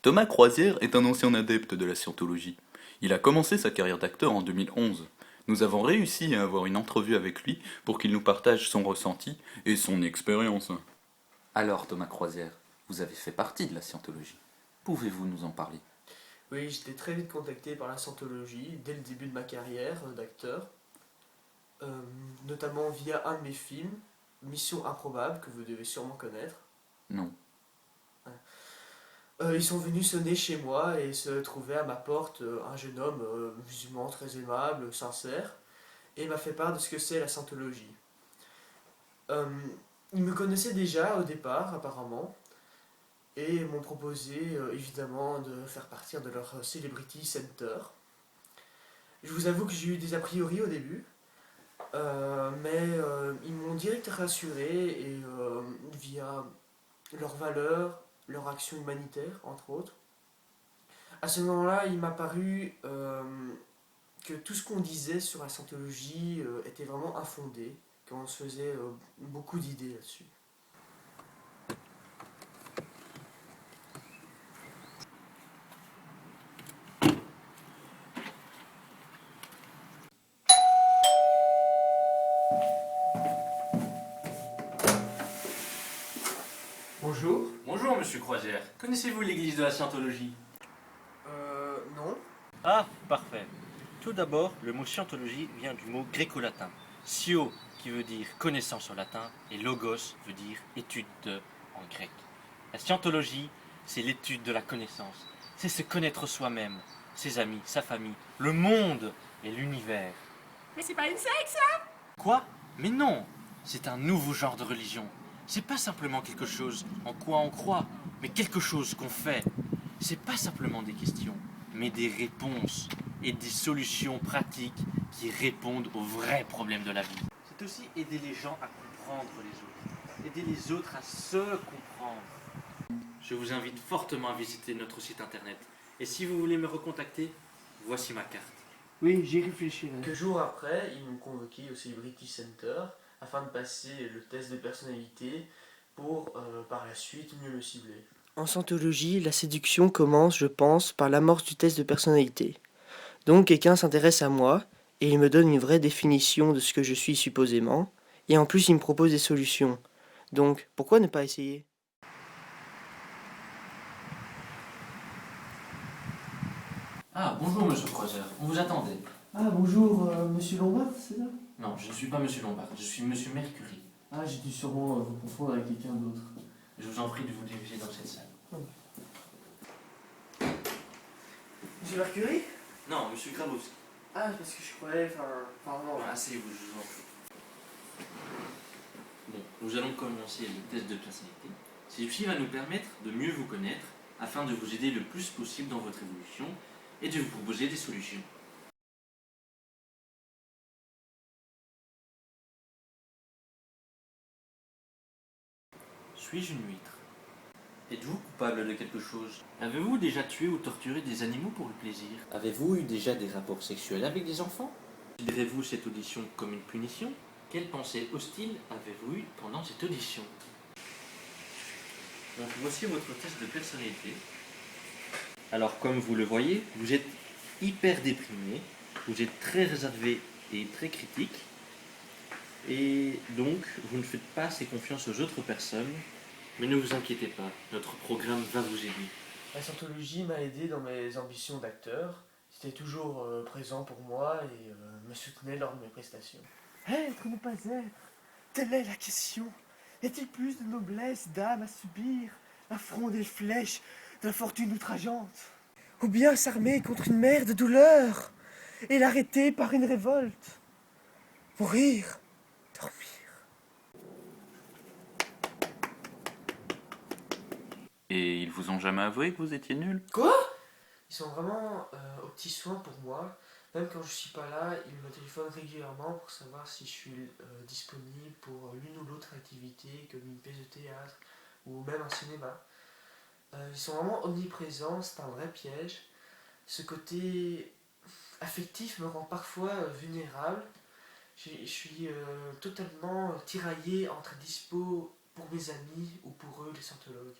Thomas Croisière est un ancien adepte de la scientologie. Il a commencé sa carrière d'acteur en 2011. Nous avons réussi à avoir une entrevue avec lui pour qu'il nous partage son ressenti et son expérience. Alors, Thomas Croisière, vous avez fait partie de la scientologie. Pouvez-vous nous en parler? Oui, j'étais très vite contacté par la scientologie dès le début de ma carrière d'acteur, notamment via un de mes films, Mission Improbable, que vous devez sûrement connaître. Non. Ils sont venus sonner chez moi et se trouvait à ma porte un jeune homme musulman très aimable, sincère, et m'a fait part de ce que c'est la scientologie. Euh, ils me connaissaient déjà au départ, apparemment, et m'ont proposé évidemment de faire partir de leur Celebrity Center. Je vous avoue que j'ai eu des a priori au début, mais ils m'ont direct rassuré et via leurs valeurs, leur action humanitaire, entre autres. À ce moment-là, il m'a paru que tout ce qu'on disait sur la scientologie était vraiment infondé, qu'on se faisait beaucoup d'idées là-dessus. Bonjour. Bonjour Monsieur Croisière, connaissez-vous l'église de la Scientologie? Non. Ah, parfait. Tout d'abord, le mot scientologie vient du mot gréco-latin. Scio, qui veut dire connaissance en latin, et logos veut dire étude de en grec. La scientologie, c'est l'étude de la connaissance. C'est se connaître soi-même, ses amis, sa famille, le monde et l'univers. Mais c'est pas une secte, ça? Quoi? Mais non! C'est un nouveau genre de religion. C'est pas simplement quelque chose en quoi on croit, mais quelque chose qu'on fait. C'est pas simplement des questions, mais des réponses et des solutions pratiques qui répondent aux vrais problèmes de la vie. C'est aussi aider les gens à comprendre les autres, aider les autres à se comprendre. Je vous invite fortement à visiter notre site internet. Et si vous voulez me recontacter, voici ma carte. Oui, j'y réfléchirai. Quelques jours après, ils m'ont convoqué au Celebrity Center afin de passer le test de personnalité pour par la suite mieux le cibler. En scientologie, la séduction commence, je pense, par l'amorce du test de personnalité. Donc quelqu'un s'intéresse à moi et il me donne une vraie définition de ce que je suis supposément, et en plus il me propose des solutions. Donc pourquoi ne pas essayer? Ah, bonjour Monsieur Croisière, on vous attendait. Ah bonjour, monsieur Lombard, c'est ça? Non, je ne suis pas Monsieur Lombard, je suis Monsieur Mercury. Ah, j'ai dû sûrement vous confondre avec quelqu'un d'autre. Je vous en prie de vous diriger dans cette salle. Monsieur Mercury? Non, Monsieur Grabowski. Ah, parce que je croyais, pardon. Asseyez-vous, je vous en prie. Bon, nous allons commencer le test de personnalité. Celui-ci va nous permettre de mieux vous connaître afin de vous aider le plus possible dans votre évolution et de vous proposer des solutions. Suis-je une huître? Êtes-vous coupable de quelque chose? Avez-vous déjà tué ou torturé des animaux pour le plaisir? Avez-vous eu déjà des rapports sexuels avec des enfants? Considérez-vous cette audition comme une punition? Quelle pensée hostile avez-vous eue pendant cette audition? Donc voici votre test de personnalité. Alors comme vous le voyez, vous êtes hyper déprimé, vous êtes très réservé et très critique, et donc vous ne faites pas assez confiance aux autres personnes. Mais ne vous inquiétez pas, notre programme va vous aider. La scientologie m'a aidé dans mes ambitions d'acteur. C'était toujours présent pour moi et me soutenait lors de mes prestations. Être ou ne pas être, telle est la question. Y a-t-il plus de noblesse d'âme à subir l'affront des flèches de la fortune outrageante? Ou bien s'armer contre une mer de douleur et l'arrêter par une révolte? Mourir, dormir. Et ils vous ont jamais avoué que vous étiez nul? Quoi? Ils sont vraiment aux petits soins pour moi. Même quand je suis pas là, ils me téléphonent régulièrement pour savoir si je suis disponible pour l'une ou l'autre activité, comme une pièce de théâtre ou même un cinéma. Ils sont vraiment omniprésents, c'est un vrai piège. Ce côté affectif me rend parfois vulnérable. Je suis totalement tiraillé entre dispo pour mes amis ou pour eux, les scientologues.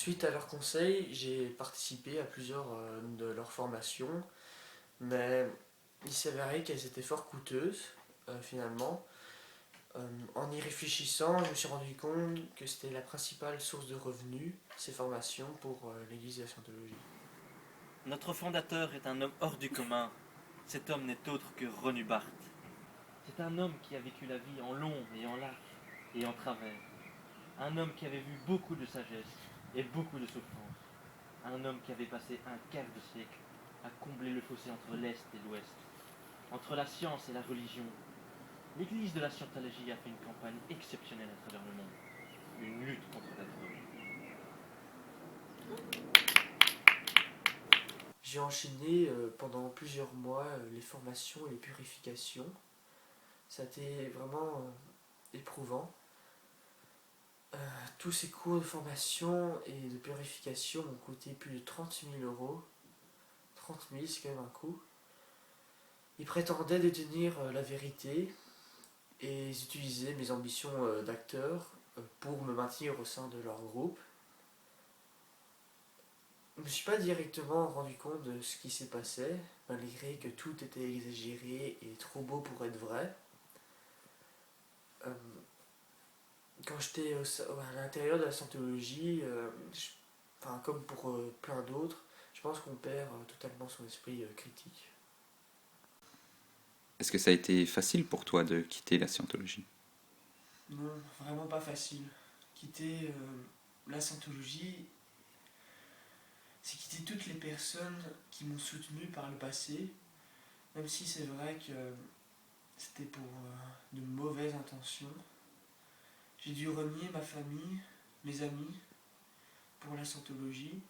Suite à leurs conseils, j'ai participé à plusieurs de leurs formations, mais il s'avérait qu'elles étaient fort coûteuses finalement. En y réfléchissant, je me suis rendu compte que c'était la principale source de revenus, ces formations pour l'Église de la Scientologie. Notre fondateur est un homme hors du commun. Cet homme n'est autre que Ronny Barth. C'est un homme qui a vécu la vie en long et en large et en travers. Un homme qui avait vu beaucoup de sagesse et beaucoup de souffrance. Un homme qui avait passé un quart de siècle à combler le fossé entre l'Est et l'Ouest, entre la science et la religion. L'Église de la Scientologie a fait une campagne exceptionnelle à travers le monde. Une lutte contre la drogue. J'ai enchaîné pendant plusieurs mois les formations et les purifications. Ça a été vraiment éprouvant. Tous ces cours de formation et de purification m'ont coûté plus de 30 000 euros. 30 000, c'est quand même un coût. Ils prétendaient détenir la vérité et ils utilisaient mes ambitions d'acteur pour me maintenir au sein de leur groupe. Je ne me suis pas directement rendu compte de ce qui s'est passé, malgré que tout était exagéré et trop beau pour être vrai. Quand j'étais à l'intérieur de la Scientologie, comme pour plein d'autres, je pense qu'on perd totalement son esprit critique. Est-ce que ça a été facile pour toi de quitter la Scientologie? Non, vraiment pas facile. Quitter la Scientologie, c'est quitter toutes les personnes qui m'ont soutenu par le passé, même si c'est vrai que c'était pour de mauvaises intentions. J'ai dû renier ma famille, mes amis, pour la Scientologie.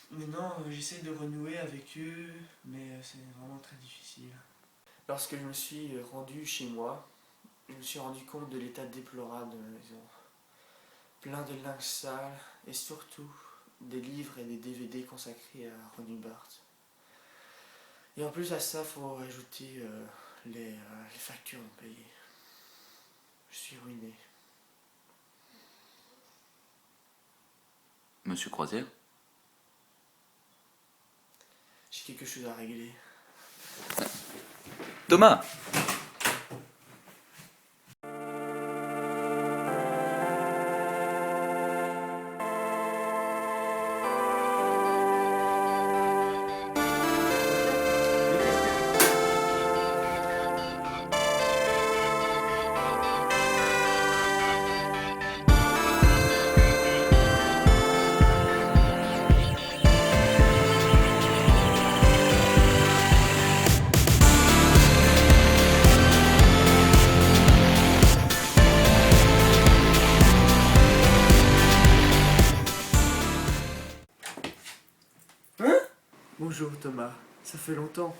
Maintenant, j'essaie de renouer avec eux, mais c'est vraiment très difficile. Lorsque je me suis rendu chez moi, je me suis rendu compte de l'état déplorable de ma maison. Plein de linge sale et surtout des livres et des DVD consacrés à Ronny Barth. Et en plus à ça, il faut ajouter les factures non payées. Je suis ruiné. Monsieur Croisière? J'ai quelque chose à régler. Thomas! Bonjour Thomas, ça fait longtemps.